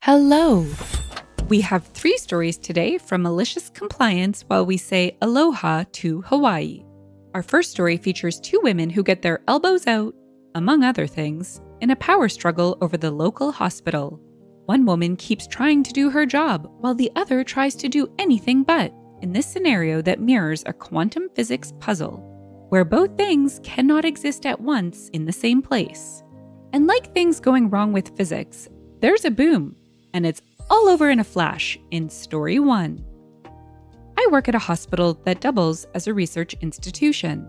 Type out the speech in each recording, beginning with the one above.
Hello! We have 3 stories today from Malicious Compliance while we say aloha to Hawaii. Our first story features 2 women who get their elbows out, among other things, in a power struggle over the local hospital. One woman keeps trying to do her job while the other tries to do anything but, in this scenario that mirrors a quantum physics puzzle, where both things cannot exist at once in the same place. And like things going wrong with physics, there's a boom, and it's all over in a flash in Story 1. I work at a hospital that doubles as a research institution.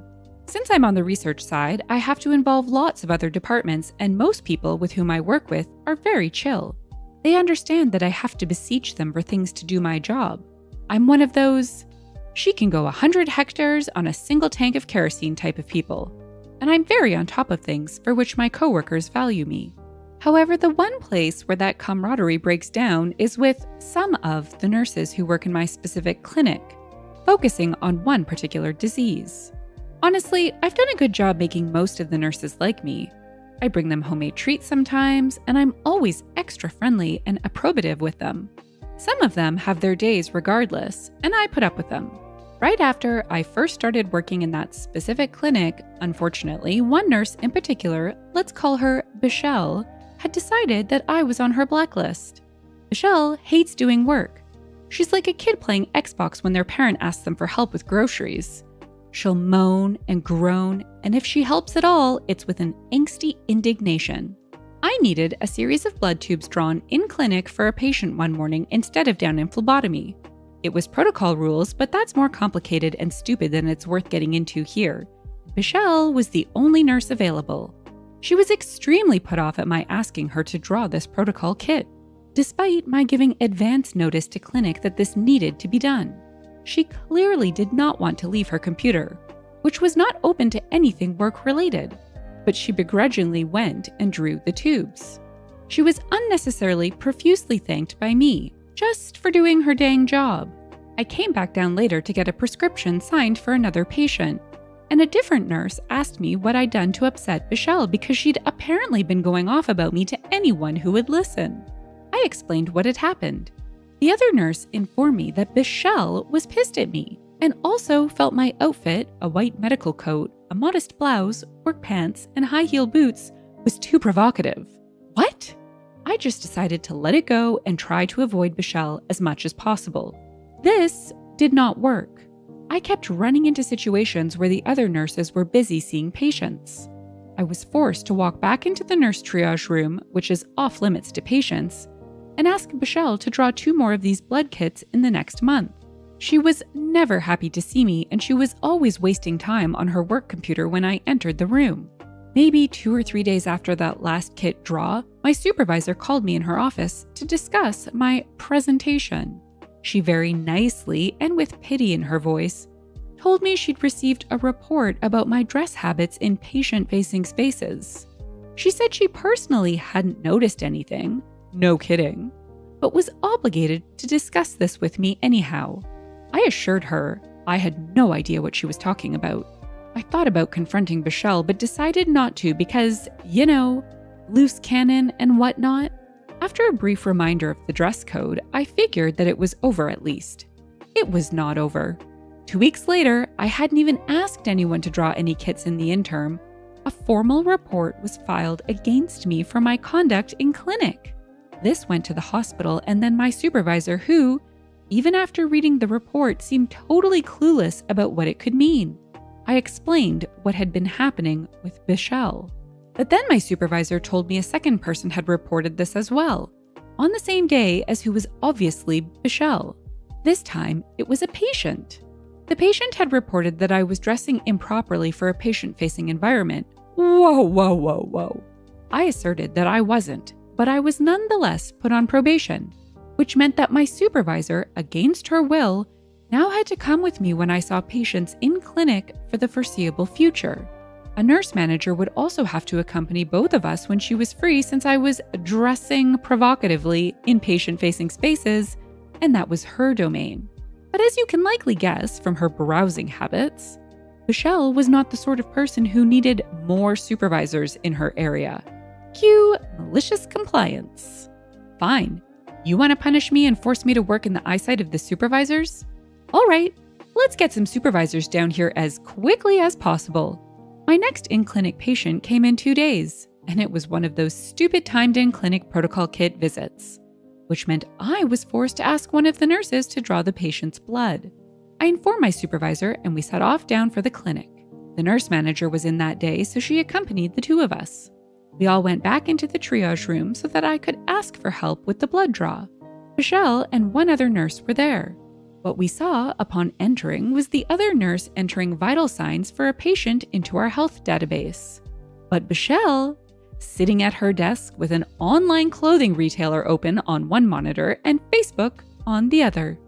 Since I'm on the research side, I have to involve lots of other departments, and most people with whom I work with are very chill. They understand that I have to beseech them for things to do my job. I'm one of those, she can go 100 hectares on a single tank of kerosene type of people, and I'm very on top of things for which my coworkers value me. However, the one place where that camaraderie breaks down is with some of the nurses who work in my specific clinic, focusing on one particular disease. Honestly, I've done a good job making most of the nurses like me. I bring them homemade treats sometimes, and I'm always extra friendly and approbative with them. Some of them have their days regardless, and I put up with them. Right after I first started working in that specific clinic, unfortunately, one nurse in particular, let's call her Bichelle, had decided that I was on her blacklist. Bichelle hates doing work. She's like a kid playing Xbox when their parent asks them for help with groceries. She'll moan and groan, and if she helps at all, it's with an angsty indignation. I needed a series of blood tubes drawn in clinic for a patient one morning instead of down in phlebotomy. It was protocol rules, but that's more complicated and stupid than it's worth getting into here. Bichelle was the only nurse available. She was extremely put off at my asking her to draw this protocol kit, despite my giving advance notice to clinic that this needed to be done. She clearly did not want to leave her computer, which was not open to anything work-related, but she begrudgingly went and drew the tubes. She was unnecessarily profusely thanked by me, just for doing her dang job. I came back down later to get a prescription signed for another patient, and a different nurse asked me what I'd done to upset Bichelle because she'd apparently been going off about me to anyone who would listen. I explained what had happened. The other nurse informed me that Bichelle was pissed at me and also felt my outfit, a white medical coat, a modest blouse, work pants, and high-heel boots, was too provocative. What? I just decided to let it go and try to avoid Bichelle as much as possible. This did not work. I kept running into situations where the other nurses were busy seeing patients. I was forced to walk back into the nurse triage room, which is off limits to patients, and ask Bichelle to draw 2 more of these blood kits in the next month. She was never happy to see me, and she was always wasting time on her work computer when I entered the room. Maybe 2 or 3 days after that last kit draw, my supervisor called me in her office to discuss my presentation. She very nicely, and with pity in her voice, told me she'd received a report about my dress habits in patient-facing spaces. She said she personally hadn't noticed anything, no kidding, but was obligated to discuss this with me anyhow. I assured her I had no idea what she was talking about. I thought about confronting Bichelle, but decided not to because, loose cannon and whatnot. After a brief reminder of the dress code, I figured that it was over at least. It was not over. 2 weeks later, I hadn't even asked anyone to draw any kits in the interim. A formal report was filed against me for my conduct in clinic. This went to the hospital and then my supervisor who, even after reading the report, seemed totally clueless about what it could mean. I explained what had been happening with Bichelle. But then my supervisor told me a second person had reported this as well, on the same day as who was obviously Bichelle. This time, it was a patient. The patient had reported that I was dressing improperly for a patient-facing environment. Whoa. I asserted that I wasn't, but I was nonetheless put on probation, which meant that my supervisor, against her will, now had to come with me when I saw patients in clinic for the foreseeable future. A nurse manager would also have to accompany both of us when she was free since I was dressing provocatively in patient-facing spaces, and that was her domain. But as you can likely guess from her browsing habits, Bichelle was not the sort of person who needed more supervisors in her area. Cue malicious compliance. Fine. You want to punish me and force me to work in the eyesight of the supervisors? All right, let's get some supervisors down here as quickly as possible. My next in-clinic patient came in 2 days, and it was one of those stupid timed in-clinic protocol kit visits, which meant I was forced to ask one of the nurses to draw the patient's blood. I informed my supervisor and we set off down for the clinic. The nurse manager was in that day, so she accompanied the two of us. We all went back into the triage room so that I could ask for help with the blood draw. Michelle and one other nurse were there. What we saw upon entering was the other nurse entering vital signs for a patient into our health database. But Michelle, sitting at her desk with an online clothing retailer open on one monitor and Facebook on the other.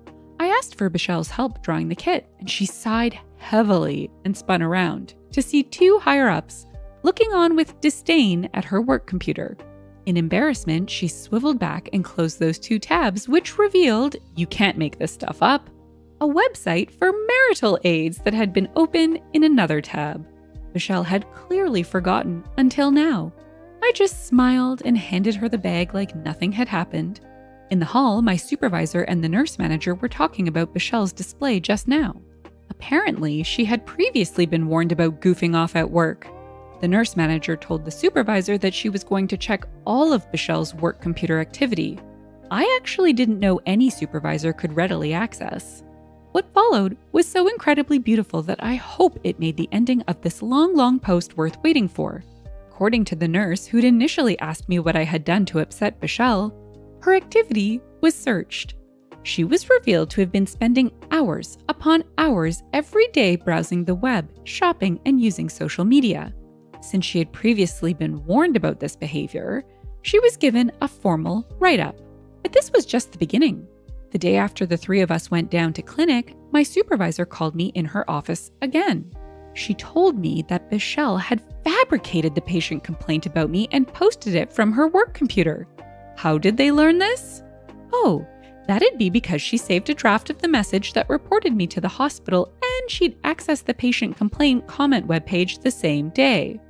I asked for Michelle's help drawing the kit, and she sighed heavily and spun around to see two higher-ups looking on with disdain at her work computer. In embarrassment, she swiveled back and closed those two tabs, which revealed, you can't make this stuff up, a website for marital aids that had been open in another tab. Michelle had clearly forgotten until now. I just smiled and handed her the bag like nothing had happened. In the hall, my supervisor and the nurse manager were talking about Michelle's display just now. Apparently, she had previously been warned about goofing off at work. The nurse manager told the supervisor that she was going to check all of Michelle's work computer activity. I actually didn't know any supervisor could readily access. What followed was so incredibly beautiful that I hope it made the ending of this long post worth waiting for. According to the nurse who'd initially asked me what I had done to upset Michelle, her activity was searched. She was revealed to have been spending hours upon hours every day browsing the web, shopping, and using social media. Since she had previously been warned about this behavior, she was given a formal write-up. But this was just the beginning. The day after the three of us went down to clinic, my supervisor called me in her office again. She told me that Michelle had fabricated the patient complaint about me and posted it from her work computer. How did they learn this? Oh, that'd be because she saved a draft of the message that reported me to the hospital and she'd accessed the patient complaint comment webpage the same day.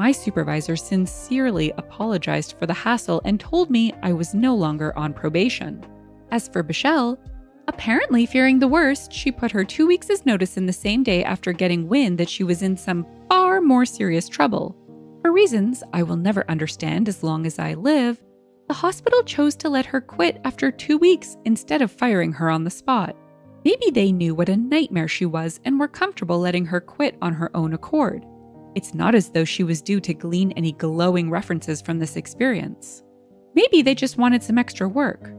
My supervisor sincerely apologized for the hassle and told me I was no longer on probation. As for Michelle, apparently fearing the worst, she put her 2 weeks' notice in the same day after getting wind that she was in some far more serious trouble. For reasons I will never understand as long as I live, the hospital chose to let her quit after 2 weeks instead of firing her on the spot. Maybe they knew what a nightmare she was and were comfortable letting her quit on her own accord. It's not as though she was due to glean any glowing references from this experience. Maybe they just wanted some extra work.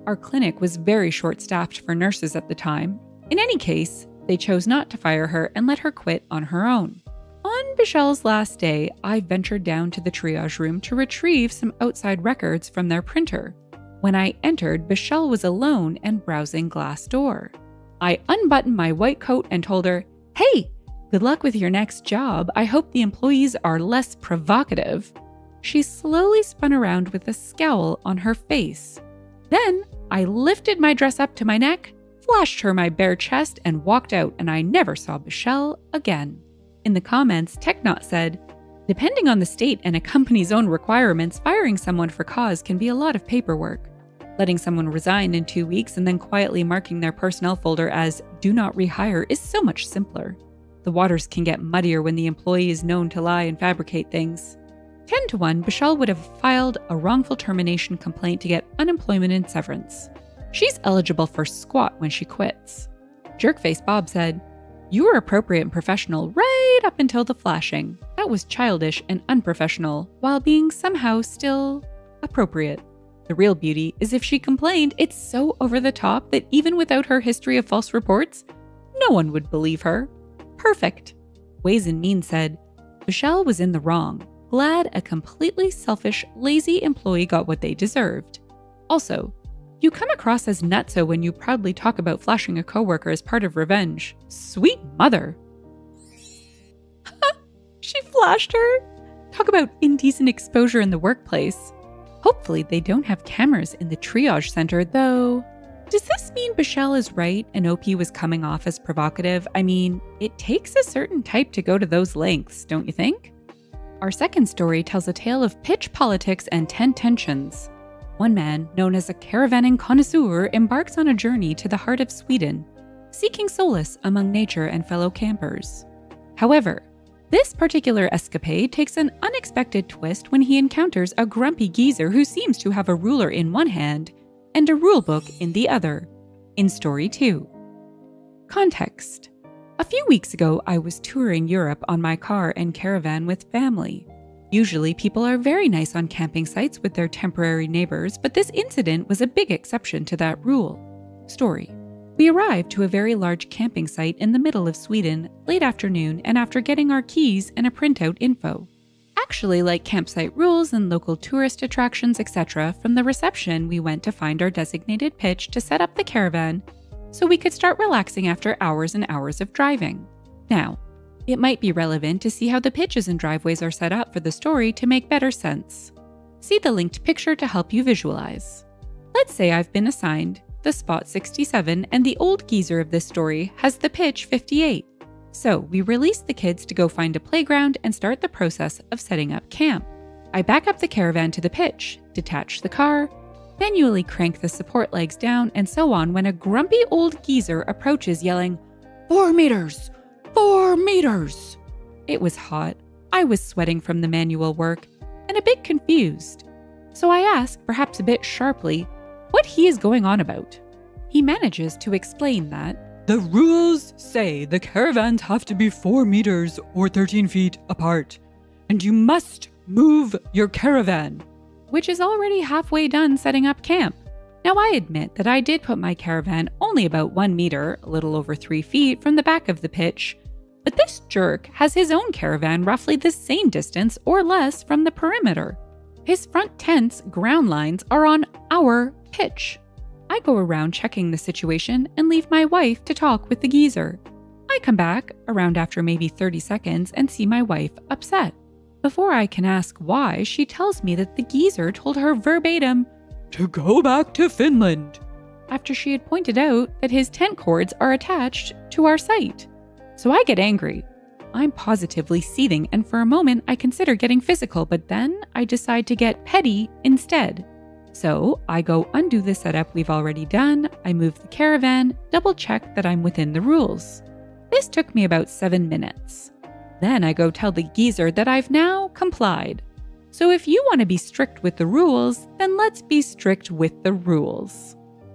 Our clinic was very short-staffed for nurses at the time. In any case, they chose not to fire her and let her quit on her own. On Michelle's last day, I ventured down to the triage room to retrieve some outside records from their printer. When I entered, Michelle was alone and browsing Glassdoor. I unbuttoned my white coat and told her, "Hey, good luck with your next job. I hope the employees are less provocative." She slowly spun around with a scowl on her face. Then I lifted my dress up to my neck, flashed her my bare chest, and walked out, and I never saw Michelle again. In the comments, TechNot said, "Depending on the state and a company's own requirements, firing someone for cause can be a lot of paperwork. Letting someone resign in 2 weeks and then quietly marking their personnel folder as do not rehire is so much simpler. The waters can get muddier when the employee is known to lie and fabricate things." 10 to 1, Michelle would have filed a wrongful termination complaint to get unemployment and severance. She's eligible for squat when she quits. Jerkface Bob said, "You were appropriate and professional right up until the flashing. That was childish and unprofessional, while being somehow still appropriate. The real beauty is if she complained, it's so over the top that even without her history of false reports, no one would believe her. Perfect." Ways and Means said, "Michelle was in the wrong. Glad a completely selfish, lazy employee got what they deserved. Also, you come across as nutso when you proudly talk about flashing a coworker as part of revenge. Sweet mother." She flashed her? Talk about indecent exposure in the workplace. Hopefully they don't have cameras in the triage center, though. Does this mean Michelle is right and OP was coming off as provocative? I mean, it takes a certain type to go to those lengths, don't you think? Our second story tells a tale of pitch politics and 10 tensions. One man, known as a caravanning connoisseur, embarks on a journey to the heart of Sweden, seeking solace among nature and fellow campers. However, this particular escapade takes an unexpected twist when he encounters a grumpy geezer who seems to have a ruler in one hand and a rulebook in the other. In Story 2. Context. A few weeks ago, I was touring Europe on my car and caravan with family. Usually, people are very nice on camping sites with their temporary neighbors, but this incident was a big exception to that rule. Story. We arrived to a very large camping site in the middle of Sweden late afternoon and after getting our keys and a printout info. Actually, like campsite rules and local tourist attractions, etc., from the reception we went to find our designated pitch to set up the caravan so we could start relaxing after hours and hours of driving. Now, it might be relevant to see how the pitches and driveways are set up for the story to make better sense. See the linked picture to help you visualize. Let's say I've been assigned the spot 67 and the old geezer of this story has the pitch 58. So we release the kids to go find a playground and start the process of setting up camp. I back up the caravan to the pitch, detach the car, manually crank the support legs down, and so on when a grumpy old geezer approaches yelling, 4 meters! 4 meters! It was hot. I was sweating from the manual work and a bit confused. So I ask, perhaps a bit sharply, what he is going on about. He manages to explain that the rules say the caravans have to be 4 meters or 13 feet apart, and you must move your caravan, which is already halfway done setting up camp. Now I admit that I did put my caravan only about 1 meter, a little over 3 feet, from the back of the pitch, but this jerk has his own caravan roughly the same distance or less from the perimeter. His front tent's ground lines are on our pitch. I go around checking the situation and leave my wife to talk with the geezer. I come back around after maybe 30 seconds and see my wife upset. Before I can ask why, she tells me that the geezer told her verbatim to go back to Finland, after she had pointed out that his tent cords are attached to our site. So I get angry. I'm positively seething, and for a moment I consider getting physical, but then I decide to get petty instead. So I go undo the setup we've already done, I move the caravan, double check that I'm within the rules. This took me about 7 minutes. Then I go tell the geezer that I've now complied. So if you want to be strict with the rules, then let's be strict with the rules.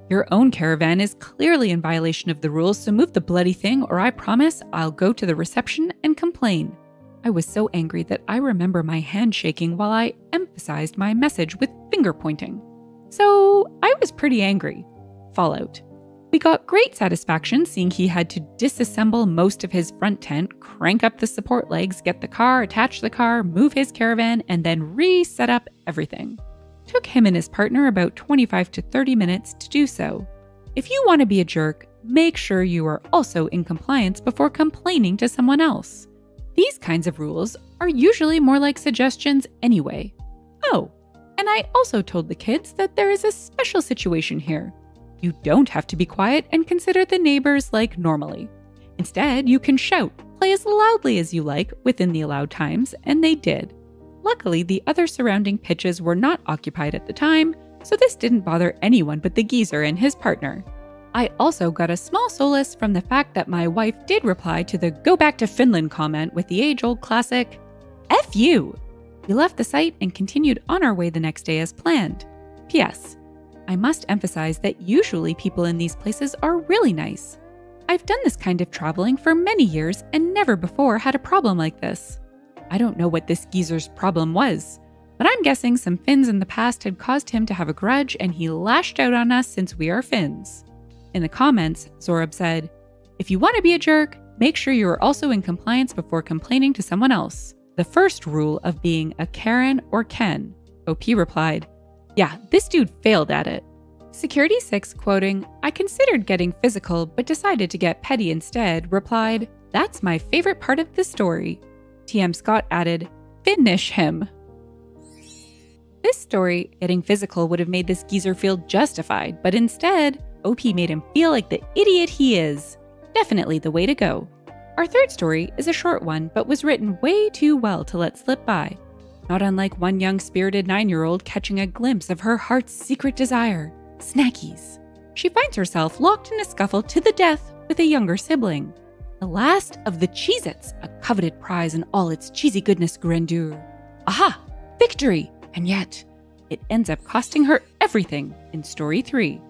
Your own caravan is clearly in violation of the rules, so move the bloody thing or I promise I'll go to the reception and complain. I was so angry that I remember my hand shaking while I emphasized my message with finger pointing. So I was pretty angry. Fallout. We got great satisfaction seeing he had to disassemble most of his front tent, crank up the support legs, get the car, attach the car, move his caravan, and then reset up everything. Took him and his partner about 25 to 30 minutes to do so. If you want to be a jerk, make sure you are also in compliance before complaining to someone else. These kinds of rules are usually more like suggestions anyway. Oh, and I also told the kids that there is a special situation here. You don't have to be quiet and consider the neighbors like normally. Instead, you can shout, play as loudly as you like within the allowed times, and they did. Luckily, the other surrounding pitches were not occupied at the time, so this didn't bother anyone but the geezer and his partner. I also got a small solace from the fact that my wife did reply to the "Go back to Finland" comment with the age-old classic, "F you!" We left the site and continued on our way the next day as planned. P.S. I must emphasize that usually people in these places are really nice. I've done this kind of traveling for many years and never before had a problem like this. I don't know what this geezer's problem was, but I'm guessing some Finns in the past had caused him to have a grudge and he lashed out on us since we are Finns. In the comments, Zorab said, "If you want to be a jerk, make sure you are also in compliance before complaining to someone else. The first rule of being a Karen or Ken." OP replied, "Yeah, this dude failed at it." Security 6, quoting, "I considered getting physical but decided to get petty instead," replied, "That's my favorite part of the story." TM Scott added, "Fin-nish Him." This story, getting physical, would have made this geezer feel justified, but instead, OP made him feel like the idiot he is. Definitely the way to go. Our third story is a short one, but was written way too well to let slip by. not unlike one young spirited 9-year-old catching a glimpse of her heart's secret desire, snackies. She finds herself locked in a scuffle to the death with a younger sibling. The last of the Cheez-Its, a coveted prize in all its cheesy goodness grandeur. Aha! Victory! And yet, it ends up costing her everything in story 3.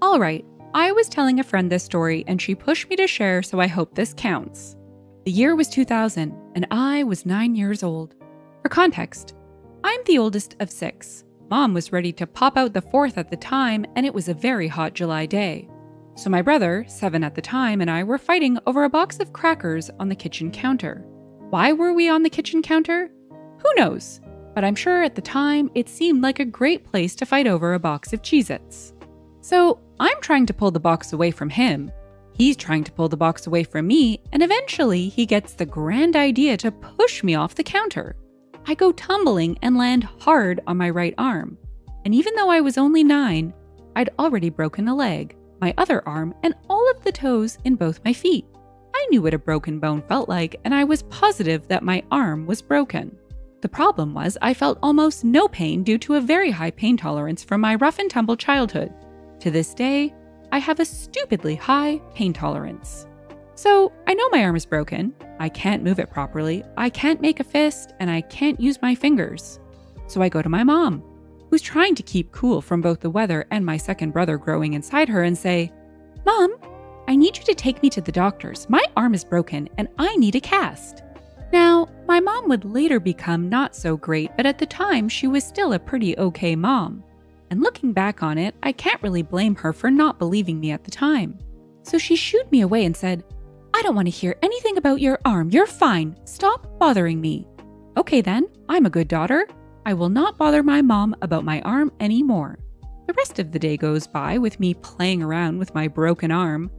All right, I was telling a friend this story and she pushed me to share, so I hope this counts. The year was 2000 and I was 9 years old. For context, I'm the oldest of 6. Mom was ready to pop out the 4th at the time, and it was a very hot July day. So my brother, 7 at the time, and I were fighting over a box of crackers on the kitchen counter. Why were we on the kitchen counter? Who knows? But I'm sure at the time it seemed like a great place to fight over a box of Cheez-Its. So I'm trying to pull the box away from him. He's trying to pull the box away from me, and eventually he gets the grand idea to push me off the counter. I go tumbling and land hard on my right arm. And even though I was only 9, I'd already broken a leg, my other arm, and all of the toes in both my feet. I knew what a broken bone felt like, and I was positive that my arm was broken. The problem was I felt almost no pain due to a very high pain tolerance from my rough and tumble childhood. To this day, I have a stupidly high pain tolerance. So I know my arm is broken, I can't move it properly, I can't make a fist, and I can't use my fingers. So I go to my mom, who's trying to keep cool from both the weather and my second brother growing inside her, and say, "Mom, I need you to take me to the doctors. My arm is broken and I need a cast." Now, my mom would later become not so great, but at the time she was still a pretty okay mom. And looking back on it, I can't really blame her for not believing me at the time. So she shooed me away and said, "I don't want to hear anything about your arm. You're fine. Stop bothering me." Okay then, I'm a good daughter. I will not bother my mom about my arm anymore. The rest of the day goes by with me playing around with my broken arm.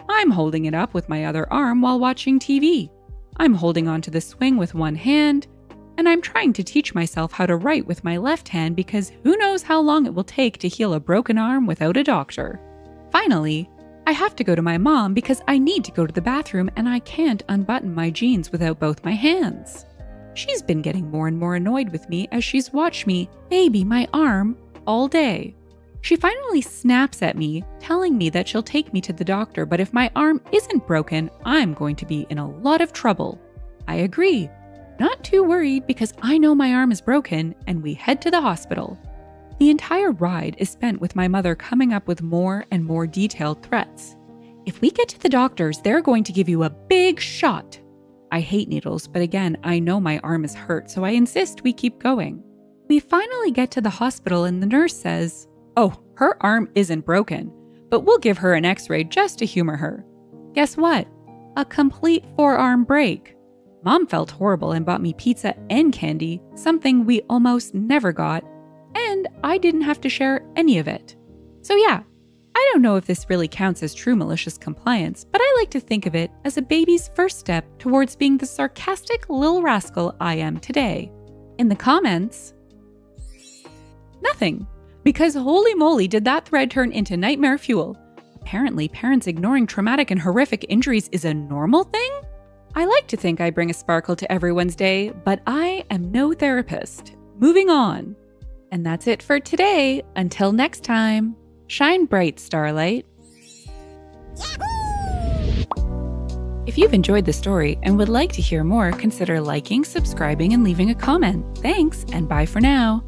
I'm holding it up with my other arm while watching TV. I'm holding onto the swing with one hand, and I'm trying to teach myself how to write with my left hand because who knows how long it will take to heal a broken arm without a doctor. Finally, I have to go to my mom because I need to go to the bathroom and I can't unbutton my jeans without both my hands. She's been getting more and more annoyed with me as she's watched me baby my arm all day. She finally snaps at me, telling me that she'll take me to the doctor, but if my arm isn't broken, I'm going to be in a lot of trouble. I agree. Not too worried because I know my arm is broken, and we head to the hospital. The entire ride is spent with my mother coming up with more and more detailed threats. If we get to the doctors, they're going to give you a big shot. I hate needles, but again, I know my arm is hurt, so I insist we keep going. We finally get to the hospital and the nurse says, "Oh, her arm isn't broken, but we'll give her an x-ray just to humor her." Guess what? A complete forearm break. Mom felt horrible and bought me pizza and candy, something we almost never got, and I didn't have to share any of it. So yeah, I don't know if this really counts as true malicious compliance, but I like to think of it as a baby's first step towards being the sarcastic little rascal I am today. In the comments, nothing. Because holy moly did that thread turn into nightmare fuel. Apparently, parents ignoring traumatic and horrific injuries is a normal thing? I like to think I bring a sparkle to everyone's day, but I am no therapist. Moving on. And that's it for today. Until next time, shine bright, Starlight. If you've enjoyed the story and would like to hear more, consider liking, subscribing, and leaving a comment. Thanks, and bye for now.